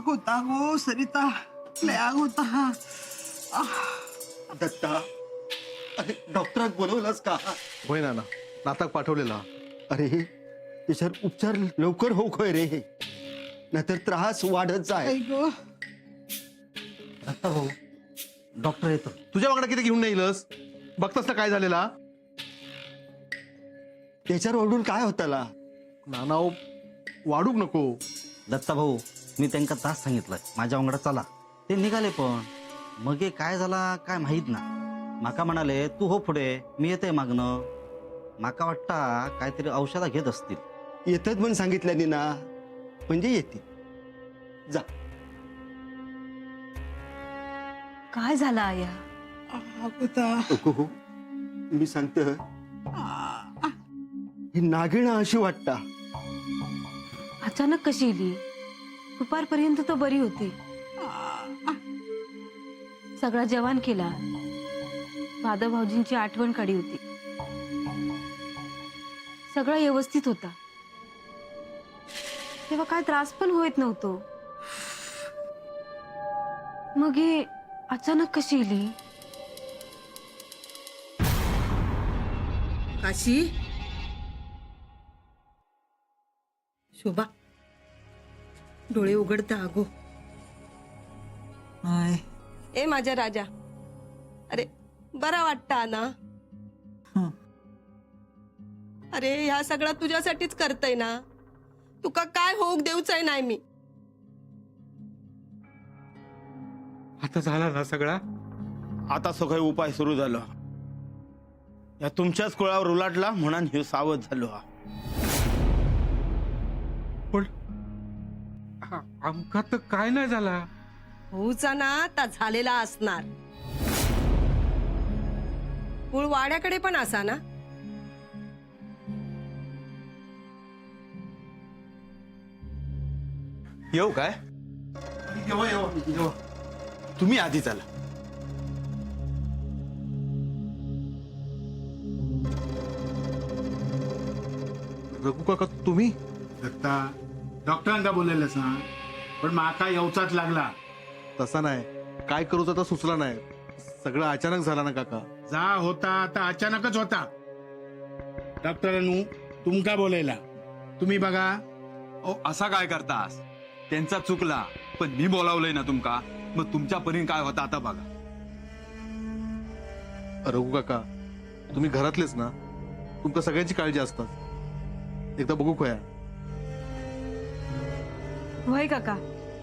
आग होता गो सरिता, लय आग होता. दत्ता, अरे डॉक्टरात बोलवलंस का? होय ना नाटक पाठवलेला. अरे त्याच्यावर उपचार लवकर होऊ खोय रे, नाहीतर त्रास वाढत जाय. आई गो. दत्ता भाऊ, डॉक्टर येतो. तुझ्या वाकडा किती घेऊन नाही येईलस? बघतास ना काय झालेला. त्याच्यावर ओढून काय होताला? नानाव वाढूक नको. दत्ता भाऊ, मी त्यांना तास सांगितलंय माझ्या अंगडा चला, ते निघाले. पण मग हे काय झाला काय माहित ना. माका म्हणाले तू हो पुढे, मी येते मागणं. माका वाटता काहीतरी औषधा घेत असतील. येतात म्हणून सांगितल्याने ना, म्हणजे येते. जा. काय झालं आया? आग होता. हो, मी सांगतो, ही नागिणा अशी वाटता. अचानक कशी इली? दुपारपर्यंत तर बरी होती. सगळा जवान केला. माधव भाऊजींची आठवण काढी होती. सगळं व्यवस्थित होता. तेव्हा काय त्रास पण होत नव्हतो. मग हे अचानक कशी इली? काशी, शोभा, डोळे उघडता अगो. नाही. ए माझ्या राजा, अरे बरा वाटता ना? हं. अरे ह्या सगळा तुझ्यासाठीच करतय ना. तुका काय होऊक देऊचंय नाही मी. आता झाला ना सगळा. आता सगळे उपाय सुरू झालो. या तुमच्याच कुळावर उलाटला म्हणून हे सावध झालो. पण आमका तर काय नाही झाला. होऊचा ना ता झालेला असणार. कुळ वाड्याकडे पण असा ना. येऊ काय? येऊ. तुम्ही आधी चला. रघु काका तुम्ही? दत्ता, डॉक्टरांका बोललेलं सांग, पण माका येवचाच लागला. तसा नाही, काय करूच आता सुचला नाही. सगळं अचानक झाला ना काका. जा होता आता अचानकच होता. डॉक्टरांनू तुमका बोलायला, तुम्ही बघा. ओ असा काय करतास? त्यांचा चुकला, पण मी बोलावलंय ना तुमका, मग तुमच्या परीन काय होता आता बघा. रघु काका तुम्ही घरातलेच ना, तुमका सगळ्यांची काळजी असतात. एकदा बघू खोया. वय काका,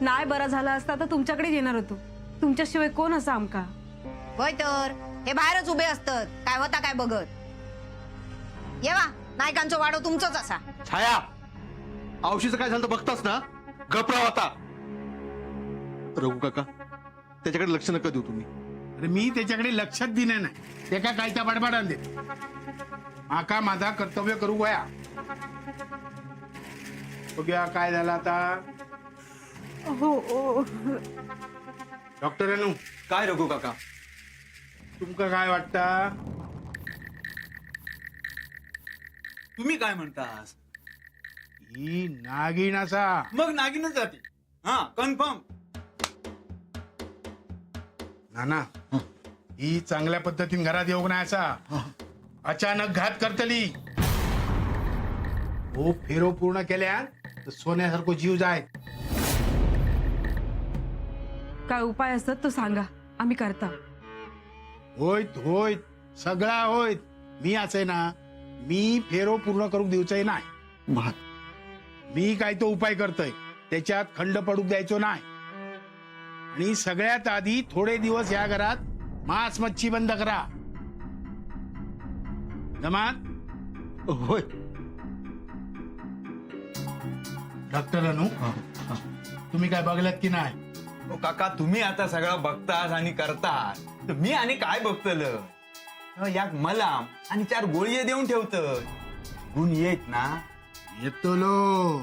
नाही बरा झाला असता तर तुमच्याकडे येणार होतो. तुमच्याशिवाय कोण असा आमका? होय तर हे बाहेरच उभे असतात, काय होता काय बघत. येवा नायकांचं वाडो तुमचंच असा. छाया, औषधीचं काय झालं तर बघतास ना. गपरा होता. रघु काका त्याच्याकडे लक्ष नका देऊ तुम्ही. अरे मी त्याच्याकडे लक्षात दिले नाही. ते काय त्या बडबडान देत. माका माझा कर्तव्य करू गोया. बघूया काय झालं आता. हो. डॉक्टरांनू काय रघु काका? तुमका काय वाटता? तुम्ही काय म्हणतास? ही नागिण असा. मग नागिनच जाते. हा कन्फर्म. नाना, ही चांगल्या पद्धतीने घरात येऊ नाही असा. अचानक घात करतली. हो फेरो पूर्ण केल्या तर सोन्यासारखं जीव जाय. काय उपाय असतात तो सांगा, आम्ही करता. होय सगळा होय. मी असं ना, मी फेरो पूर्ण करून देऊचंय नाही. मी काय तो उपाय करतोय, त्याच्यात खंड पडू द्यायचो नाही. आणि सगळ्यात आधी थोडे दिवस या घरात मांस मच्छी बंद करा. जमात? होय. डॉक्टरांनू तुम्ही काय बघलात की नाही? ओ काका, तुम्ही आता सगळं बघतास आणि करतास, तर मी आणि काय बघतल. याक मलाम आणि 4 गोळी देऊन ठेवत. गुण येत ना. येतो लो.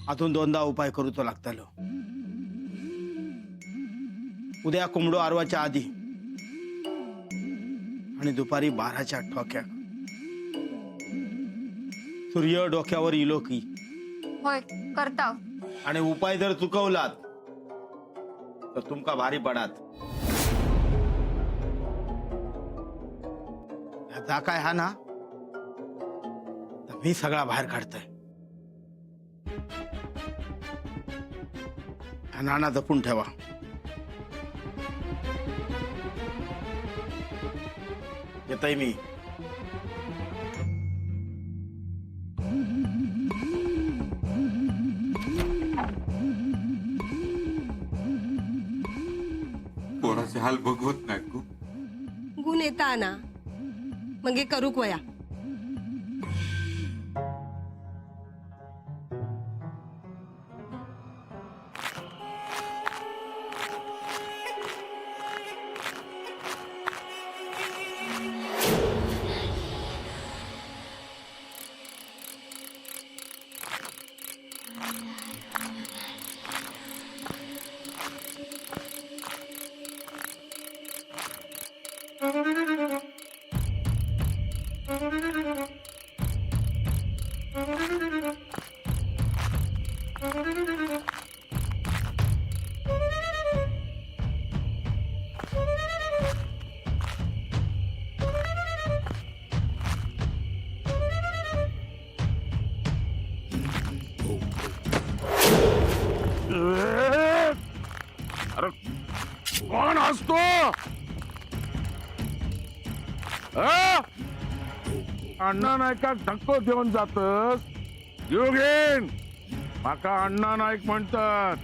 अजून 2दा उपाय करू तो लागतालो. उद्या कोंबडो आरवाच्या आधी आणि दुपारी 12च्या ठोक्या सूर्य डोक्यावर इलो की होय करता आणि उपाय जर चुकवलात तर तुमका भारी पडात. ह्याचा काय हा ना तर मी सगळा बाहेर काढतोय. हा नाना जपून ठेवा. येतय मी. पोराचे हाल बघवत नाही तू. गुण येता ना मग हे करूक वया. कोण असतो? अण्णा नायकाक धक्को देऊन जातस. जीव घेन माका अण्णा नाईक म्हणतात.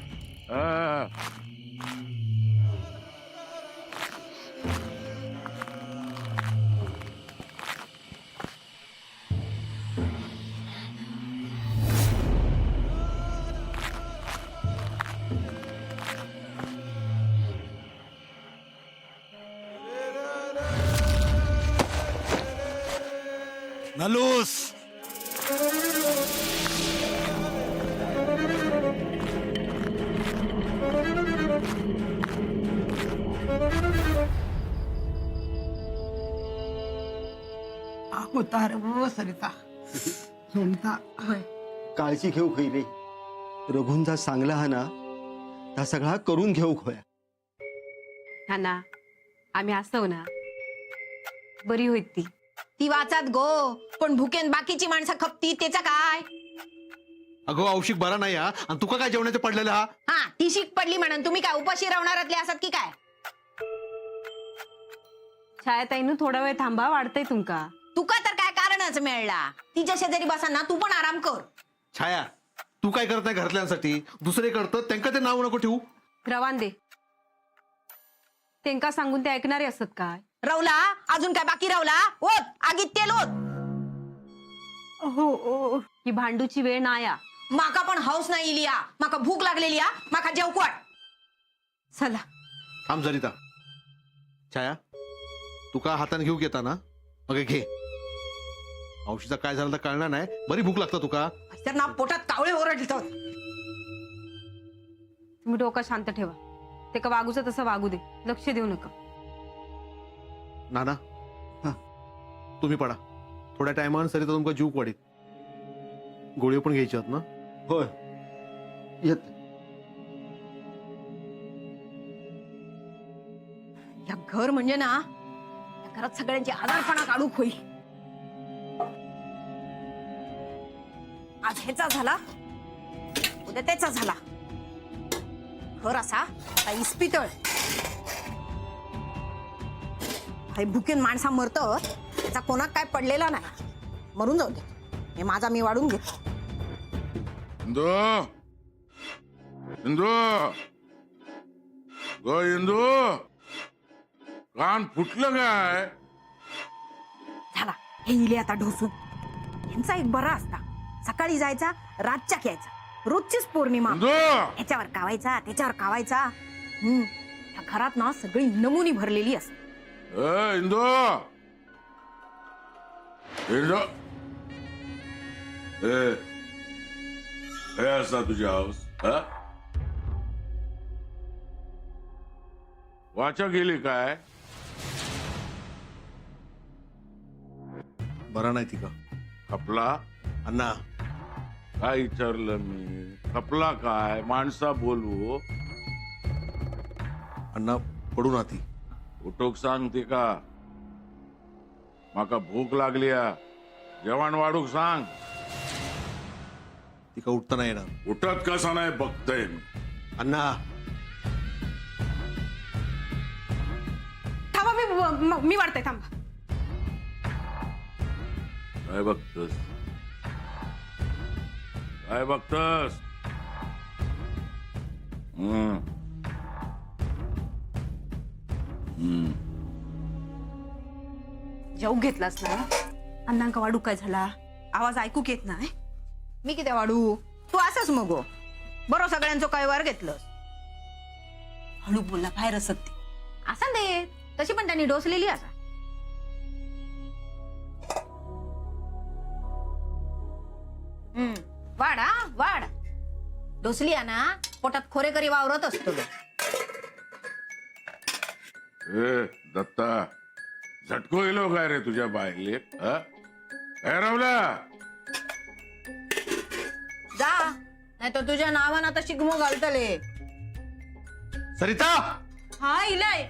नलूस अगोदर हो सरिता झोमता काळजी घेऊ खै रे. रघुंचा चांगला हा ना हा सगळा करून घेऊ खोया. हा ना आम्ही असतो ना बरी होईत ती. ती वाचात गो पण भुकेन बाकीची माणसं खपती त्याचा काय. अगो औषिक बरा नाही हा आणि तुका काय जेवणाचे पडलेला हा. हा ती शीक पडली म्हणून तुम्ही काय उपाशी राहणारातले असत की काय. छायाताईनं थोडा वेळ थांबा वाढतंय तुमका. तुका तर काय कारणच मिळला. तिच्या शेजारी बसांना तू पण आराम कर. छाया तू काय करत नाही घरातल्यांसाठी दुसरे करतात त्यांना ते नाव नको ठेवू. रवान दे. त्यांका सांगून ते ऐकणारे असत काय. रवला अजून काय बाकी रवला. ओत आगीत तेल ओत. हो ही भांडूची वेळ नाया. माका पण हौस नाही इली आ. माका भूक लागलेली आ. माका जेवू वाट. चला थांब जरिता. छाया तुका हाताने घेऊ येता ना मग घे. औषधीचा काय झालं तर कळणार नाही. बरी भूक लागतं तुका. तर ना पोटात कावळे ओरडतात. तुम्ही डोका शांत ठेवा. ते का वागूचं तसं वागू दे. लक्ष देऊ नका. नाना तुम्ही पडा. थोड्या टायमान सरिता तुमका जीव पडेल. गोळी पण घ्यायची आहेत ना. होय येत. या घर म्हणजे ना या घरात सगळ्यांची आजारपणा काढू होई. आज ह्याचा झाला उद्या त्याचा झाला. घर असा इस्पितळ. हे भुकेन माणसा मरत त्याचा कोणाक काय पडलेला नाही. मरून जाऊ दे. हे माझा मी वाढून घेतो. इंदू इंदू ग इंदू कान फुटलं काय? झाला हे इले आता ढोसून. यांचा एक बरा असता. सकाळी जायचा रातच्या यायचा. रोजचीच पौर्णिमा. इंदू याच्यावर कावायचा त्याच्यावर कावायचा. या घरात ना सगळी नमुनी भरलेली असते. इंदू इंदू हे असा तुझी हाऊस. वाचा गेली काय? बरा नाही ती का खपला अण्णा काय विचारलं मी खपला काय माणसा बोलवू अण्णा पडू ना ती उठोक सांगते का माका भूक लागली जेवण वाढूक सांग ती का उठता नाही येणार उठत कसा नाही बघतय मी अण्णा थांबा मी वाढते थांबा. काय बघतस काय बघतस हम्म हम्म जेवू घेतलास ना अण्णांका वाढू काय झाला आवाज ऐकूक येत नाही मी किती वाढू तू असंच मग बरो सगळ्यांचो काय वार घेतलं हळू बोलला बाहेर असत असं दे तशी पण त्यांनी डोसलेली असा वाढ हा वाढ डोसली ना पोटात खोरेकरी वावरत असतो ए दत्ता झटको येलो काय रे तुझ्या बायले रावला जा नाही तर तुझ्या नावानं आता शिगमो घालतले सरिता हा इलाय.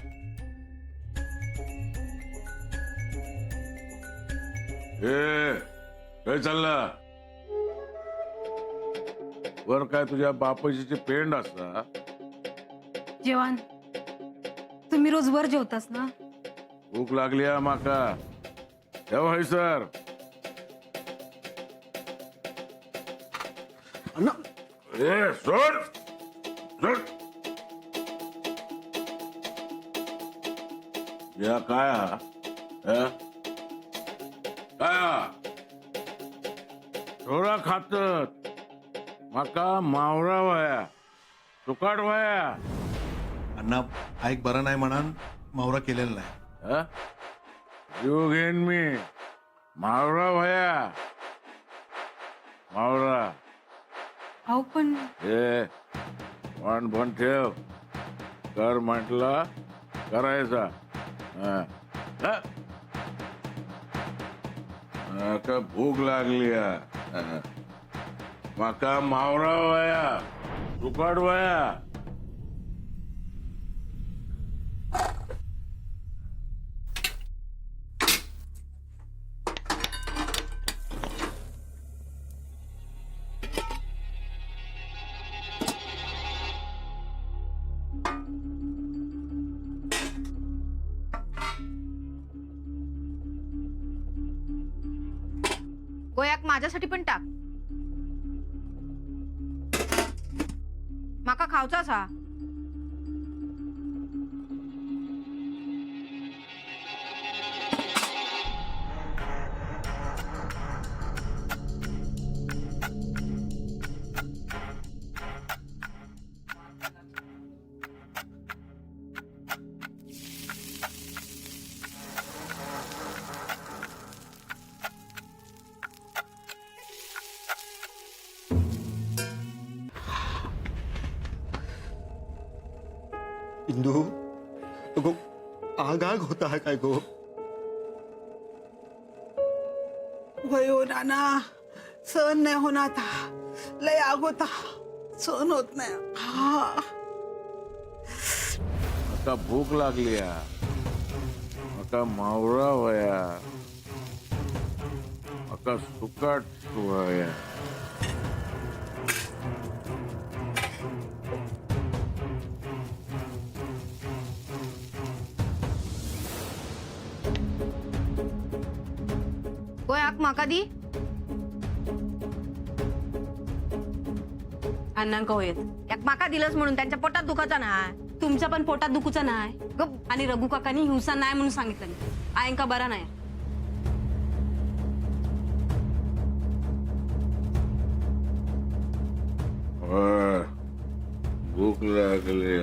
काय चालला वर काय तुझ्या बापाची पेंड असता जेवण तुम्ही रोज वर जेवतास ना. भूक लागली माका ठेव सर अण्णा ए सोड सोड या काय काय थोडा खातत माका मावरा वया तुकाट वया अण्णा ऐक बरा नाही म्हणान मावरा केलेला नाही जीव घेईन मी मावरा वया मावरा अहो पण ए पण ठेव कर म्हटला करायचा माका भूक लागली माका मावरा वया तुकाट वया गोयाक माझ्यासाठी पण टाक माका खावचाच हा इंदू गो आग होता है काय गो वयो नाना सहन नाही होणार आता लय आग होता सहन होत नाही हा आता भूक लागली आता मावरा वया आता सुकाट वया गोयाक माका दी अण्णांका होयत याक माका दिलंस म्हणून त्यांच्या पोटात दुखाचा नाही तुमच्या पण पोटात दुखूचा नाही आणि रघु काकांनी हिंसा नाही म्हणून सांगितलं आयंका बरा नाही. भूक लागली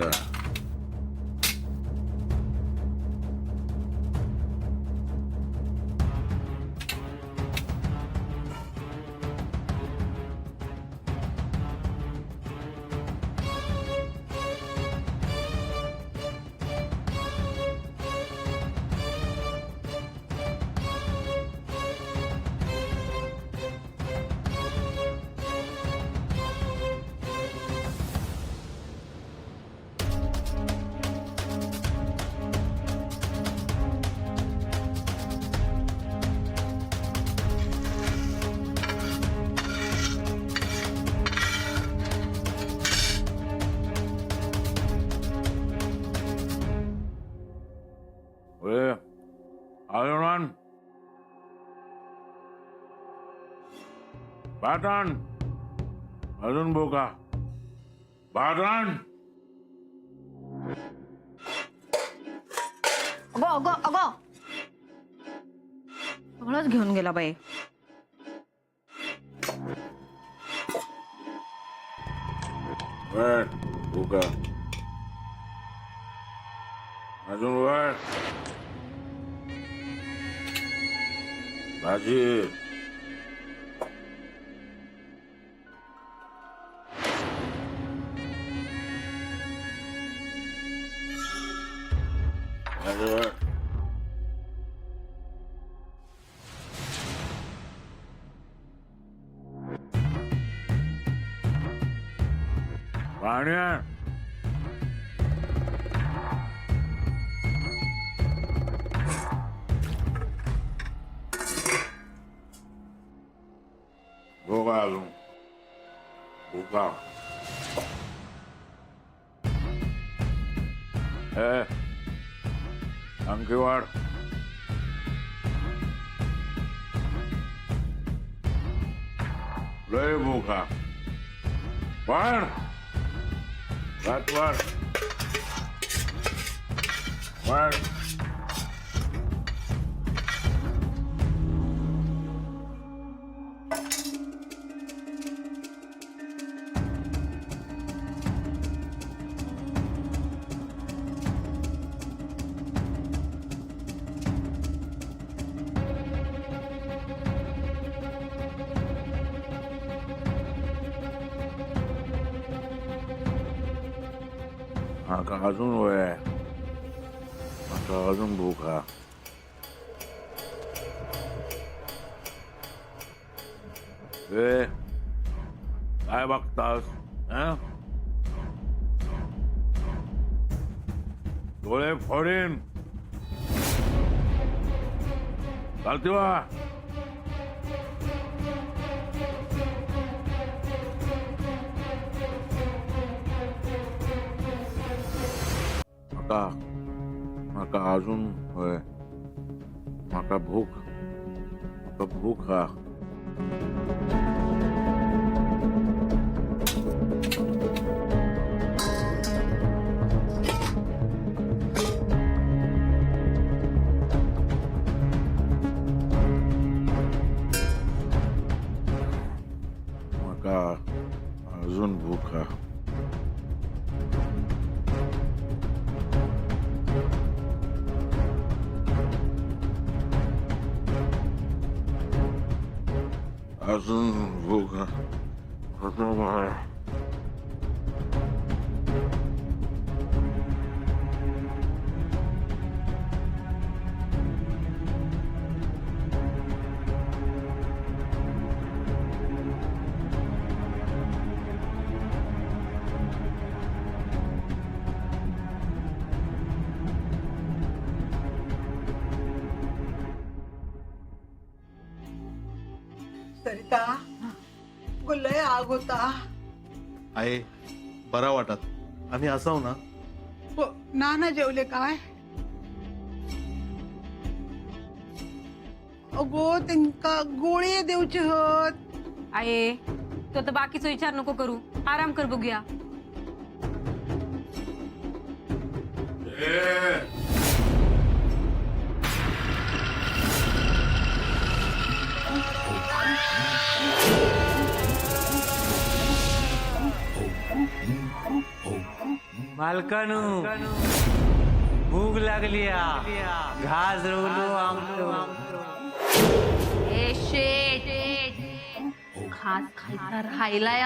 आयोनान बाटान अजून बोका बाटान अगो अगो अगो सगळंच घेऊन गेला बाई. वर बोका अजून वर भाजी वर पाण्या बोका अजून बोका आणखी वाढ लय बोका वाढ वाढ वाढ वाढ आता अजून वय आता अजून भूक हा काय बघतास डोळे फोडीन चालते वा म्हाका अजून होय म्हाका भूक हा म्हाका अजून भूक हा अजून भूक सरिता लय आग होता. आहे बरा वाटत आम्ही असाव ना. नाना जेवले काय? अगो त्यांका गोळी देऊची हत. आहे तो आता बाकीचा विचार नको करू, आराम कर बघूया. मालकानू भूक लागली घास रोवलो आमलो. ए शेट खास खायचा राहिलाय.